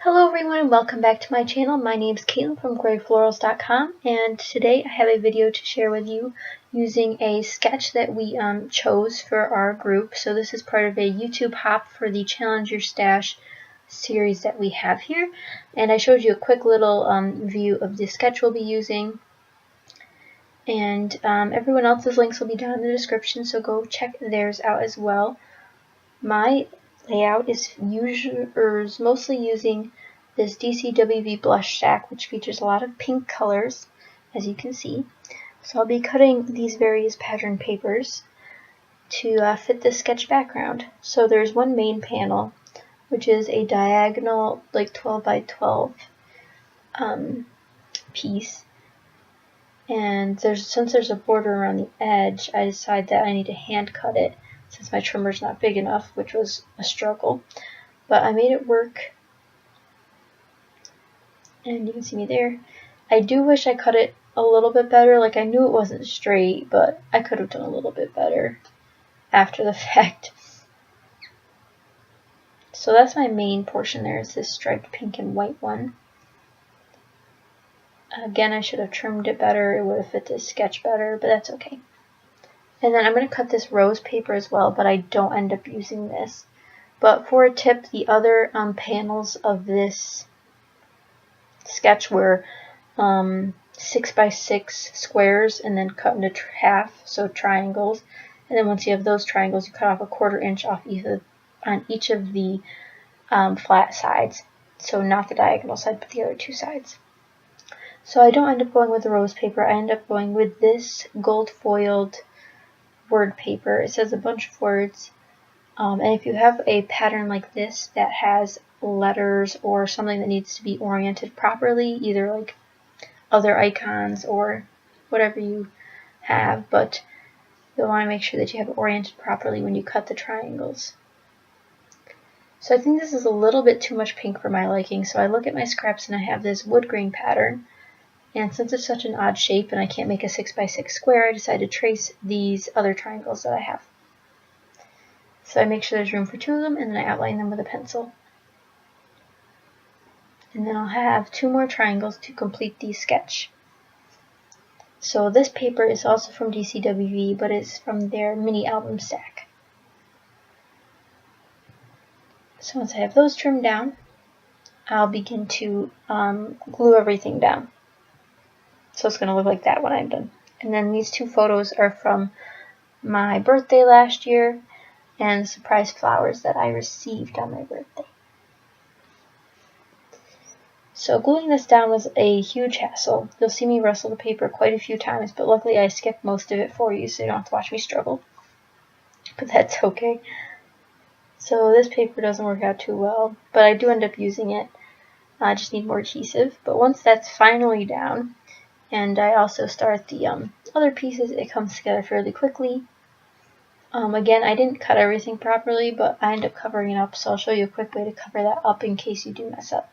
Hello everyone and welcome back to my channel. My name is Caitlin from Florals.com, and today I have a video to share with you using a sketch that we chose for our group. So this is part of a YouTube hop for the Challenge Your Stash series that we have here, and I showed you a quick little view of the sketch we'll be using, and everyone else's links will be down in the description, so go check theirs out as well. My layout is mostly using this DCWV blush stack, which features a lot of pink colors, as you can see. So I'll be cutting these various pattern papers to fit the sketch background. So there's one main panel, which is a diagonal, like 12 by 12 piece. And since there's a border around the edge, I decided that I need to hand cut it, since my trimmer's not big enough, which was a struggle. But I made it work, and you can see me there. I do wish I cut it a little bit better. Like, I knew it wasn't straight, but I could have done a little bit better after the fact. So that's my main portion there, is this striped pink and white one. Again, I should have trimmed it better. It would have fit this sketch better, but that's okay. And then I'm going to cut this rose paper as well, but I don't end up using this. But for a tip, the other panels of this sketch were 6 by 6 squares and then cut into half, so triangles. And then once you have those triangles, you cut off a 1/4 inch off on each of the flat sides. So not the diagonal side, but the other two sides. So I don't end up going with the rose paper. I end up going with this gold foiled word paper. It says a bunch of words, and if you have a pattern like this that has letters or something that needs to be oriented properly, either like other icons or whatever you have, but you'll want to make sure that you have it oriented properly when you cut the triangles. So I think this is a little bit too much pink for my liking, so I look at my scraps and I have this wood grain pattern. And since it's such an odd shape and I can't make a 6 by 6 square, I decided to trace these other triangles that I have. So I make sure there's room for 2 of them, and then I outline them with a pencil. And then I'll have 2 more triangles to complete the sketch. So this paper is also from DCWV, but it's from their mini album stack. So once I have those trimmed down, I'll begin to glue everything down. So it's going to look like that when I'm done. And then these 2 photos are from my birthday last year and surprise flowers that I received on my birthday. So gluing this down was a huge hassle. You'll see me rustle the paper quite a few times, but luckily I skipped most of it for you, so you don't have to watch me struggle. But that's okay. So this paper doesn't work out too well, but I do end up using it. I just need more adhesive. But once that's finally down, and I also start the other pieces, it comes together fairly quickly. Again, I didn't cut everything properly, but I end up covering it up, so I'll show you a quick way to cover that up in case you do mess up.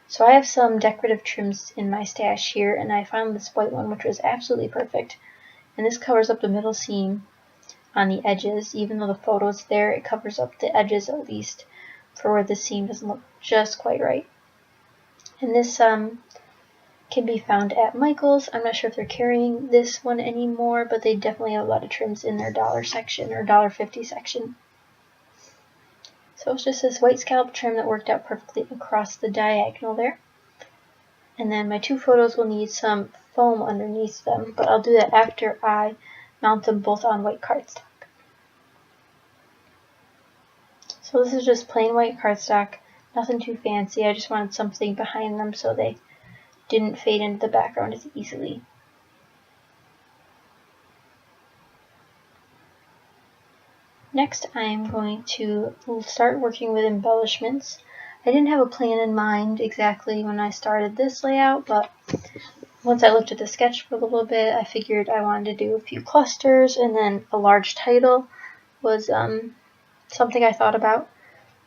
So I have some decorative trims in my stash here, and I found this white one, which was absolutely perfect. And this covers up the middle seam on the edges. Even though the photo's there, it covers up the edges at least for where the seam doesn't look just quite right. And this can be found at Michael's. I'm not sure if they're carrying this one anymore, but they definitely have a lot of trims in their dollar section or $1.50 section. So it's just this white scallop trim that worked out perfectly across the diagonal there. And then my 2 photos will need some foam underneath them, but I'll do that after I mount them both on white cardstock. So this is just plain white cardstock, nothing too fancy. I just wanted something behind them so they didn't fade into the background as easily. Next, I'm going to start working with embellishments. I didn't have a plan in mind exactly when I started this layout, but once I looked at the sketch for a little bit, I figured I wanted to do a few clusters, and then a large title was something I thought about.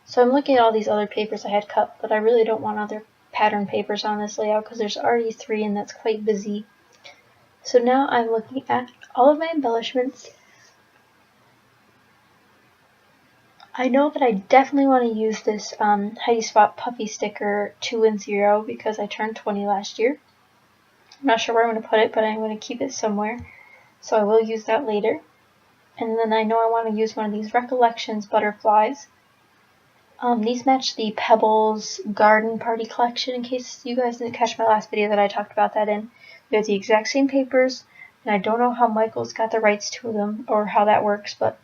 So I'm looking at all these other papers I had cut, but I really don't want other pattern papers on this layout because there's already 3 and that's quite busy. So now I'm looking at all of my embellishments. I know that I definitely want to use this Heidi Spot Puffy Sticker 2 and 0 because I turned 20 last year. I'm not sure where I'm going to put it, but I'm going to keep it somewhere. So I will use that later. And then I know I want to use one of these Recollections butterflies. These match the Pebbles Garden Party collection, in case you guys didn't catch my last video that I talked about that in. They're the exact same papers, and I don't know how Michael's got the rights to them or how that works, but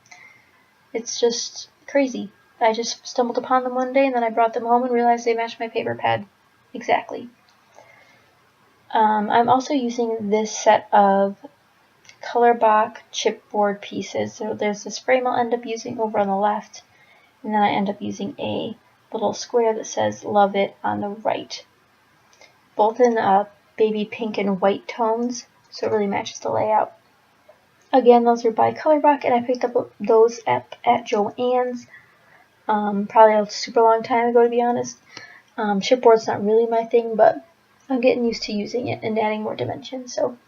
it's just crazy. I just stumbled upon them one day, and then I brought them home and realized they matched my paper pad exactly. I'm also using this set of Colorblock chipboard pieces. So there's this frame I'll end up using over on the left, and then I end up using a little square that says Love It on the right. Both in baby pink and white tones, so it really matches the layout. Again, those are by Colorblock, and I picked up those at Joann's probably a super long time ago, to be honest. Chipboard's not really my thing, but I'm getting used to using it and adding more dimensions, so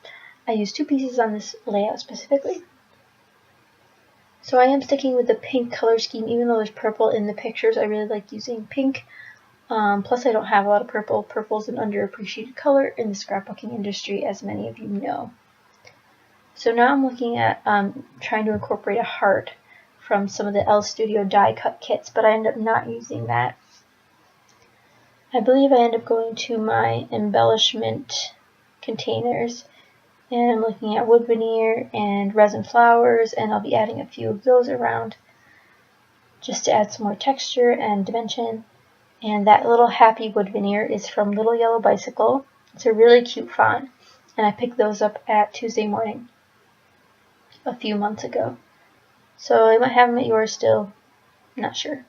I used 2 pieces on this layout specifically. So I am sticking with the pink color scheme, even though there's purple in the pictures. I really like using pink. Plus I don't have a lot of purple. Purple's an underappreciated color in the scrapbooking industry, as many of you know. So now I'm looking at trying to incorporate a heart from some of the L Studio die cut kits, but I end up not using that. I believe I end up going to my embellishment containers, and I'm looking at wood veneer and resin flowers, and I'll be adding a few of those around just to add some more texture and dimension. And that little happy wood veneer is from Little Yellow Bicycle. It's a really cute font, and I picked those up at Tuesday Morning a few months ago. So I might have them at yours still, not sure.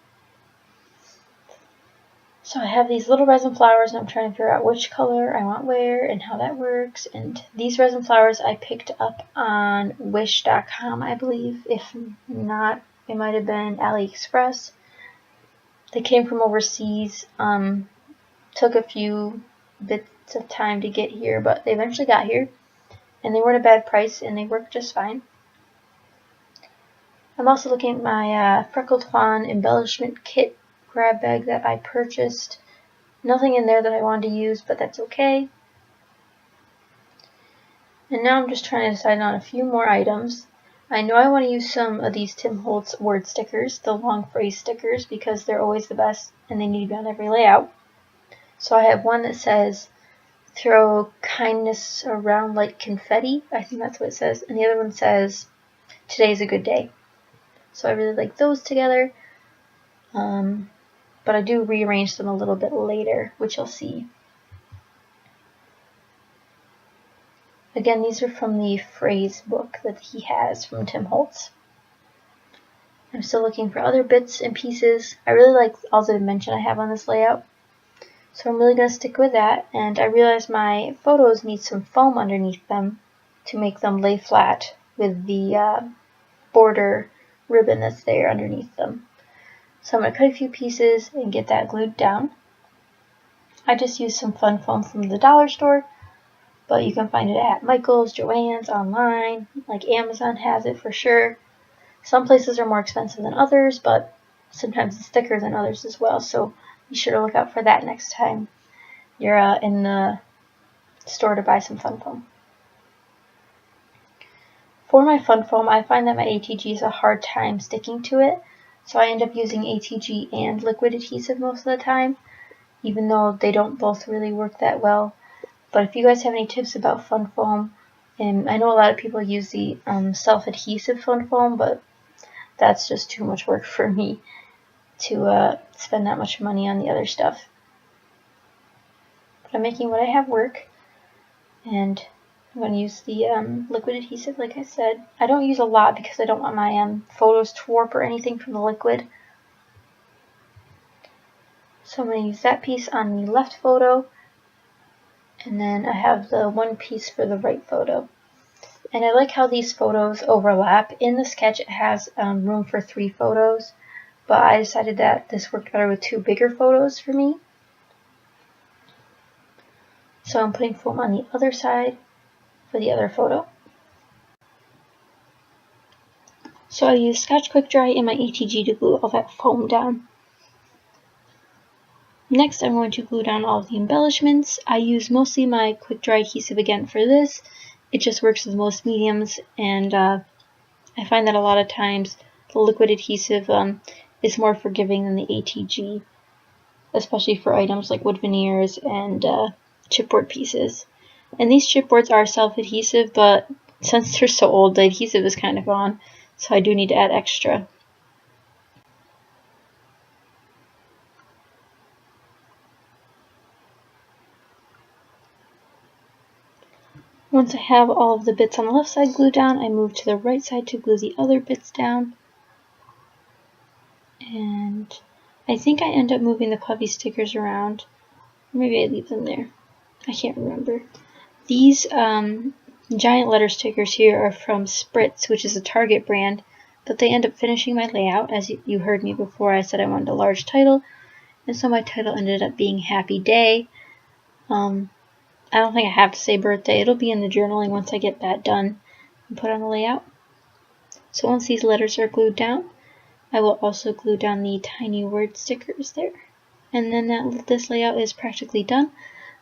So I have these little resin flowers, and I'm trying to figure out which color I want where and how that works. And these resin flowers I picked up on Wish.com, I believe. If not, it might have been AliExpress. They came from overseas. Took a few bits of time to get here, but they eventually got here. And they weren't a bad price, and they worked just fine. I'm also looking at my Freckled Fawn embellishment kit grab bag that I purchased. Nothing in there that I wanted to use, but that's okay. And now I'm just trying to decide on a few more items. I know I want to use some of these Tim Holtz word stickers, the long phrase stickers, because they're always the best and they need to be on every layout. So I have one that says, throw kindness around like confetti. I think that's what it says. And the other one says, today's a good day. So I really like those together. But I do rearrange them a little bit later, which you'll see. Again, these are from the phrase book that he has from Tim Holtz. I'm still looking for other bits and pieces. I really like all the dimension I have on this layout, so I'm really going to stick with that. And I realized my photos need some foam underneath them to make them lay flat with the border ribbon that's there underneath them. So I'm going to cut a few pieces and get that glued down. I just used some fun foam from the dollar store, but you can find it at Michael's, Joann's, online, like Amazon has it for sure. Some places are more expensive than others, but sometimes it's thicker than others as well, so be sure to look out for that next time you're in the store to buy some fun foam. For my fun foam, I find that my ATG is a hard time sticking to it, so I end up using ATG and liquid adhesive most of the time, even though they don't both really work that well. But if you guys have any tips about fun foam, and I know a lot of people use the self-adhesive fun foam, but that's just too much work for me to spend that much money on the other stuff. But I'm making what I have work, and I'm going to use the liquid adhesive like I said. I don't use a lot because I don't want my photos to warp or anything from the liquid. So I'm going to use that piece on the left photo, and then I have the one piece for the right photo. And I like how these photos overlap. In the sketch it has room for 3 photos, but I decided that this worked better with 2 bigger photos for me. So I'm putting foam on the other side for the other photo. So I use Scotch Quick Dry and my ATG to glue all that foam down. Next, I'm going to glue down all of the embellishments. I use mostly my Quick Dry adhesive again for this. It just works with most mediums, and I find that a lot of times the liquid adhesive is more forgiving than the ATG, especially for items like wood veneers and chipboard pieces. And these chipboards are self-adhesive, but since they're so old, the adhesive is kind of gone, so I do need to add extra. Once I have all of the bits on the left side glued down, I move to the right side to glue the other bits down. And I think I end up moving the puffy stickers around. Maybe I leave them there. I can't remember. These giant letter stickers here are from Spritz, which is a Target brand, but they end up finishing my layout. As you heard me before, I said I wanted a large title, and so my title ended up being Happy Day. I don't think I have to say birthday. It'll be in the journaling once I get that done and put on the layout. So once these letters are glued down, I will also glue down the tiny word stickers there. And then this layout is practically done.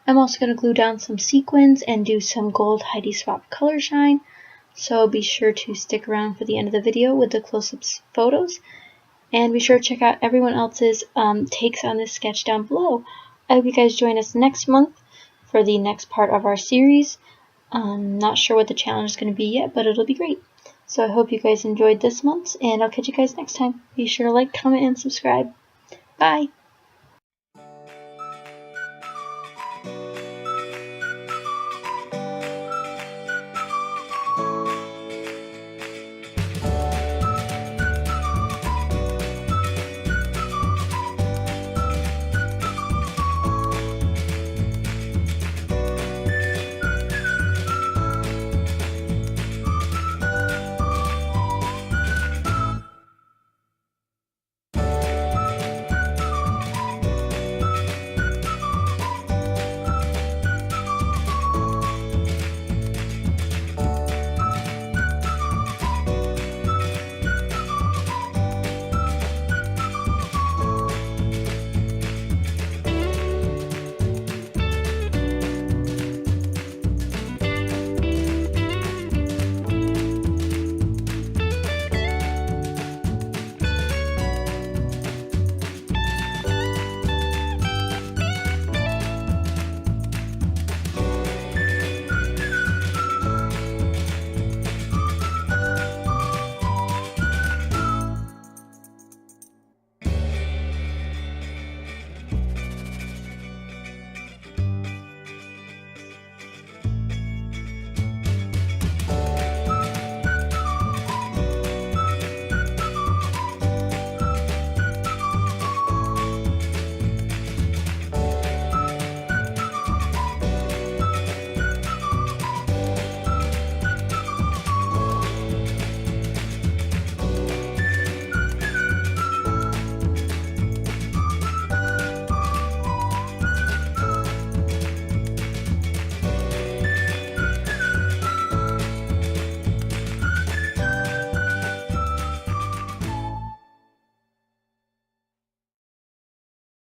I'm also going to glue down some sequins and do some gold Heidi Swap color shine. So be sure to stick around for the end of the video with the close-up photos. And be sure to check out everyone else's takes on this sketch down below. I hope you guys join us next month for the next part of our series. Not sure what the challenge is going to be yet, but it'll be great. So I hope you guys enjoyed this month, and I'll catch you guys next time. Be sure to like, comment, and subscribe. Bye!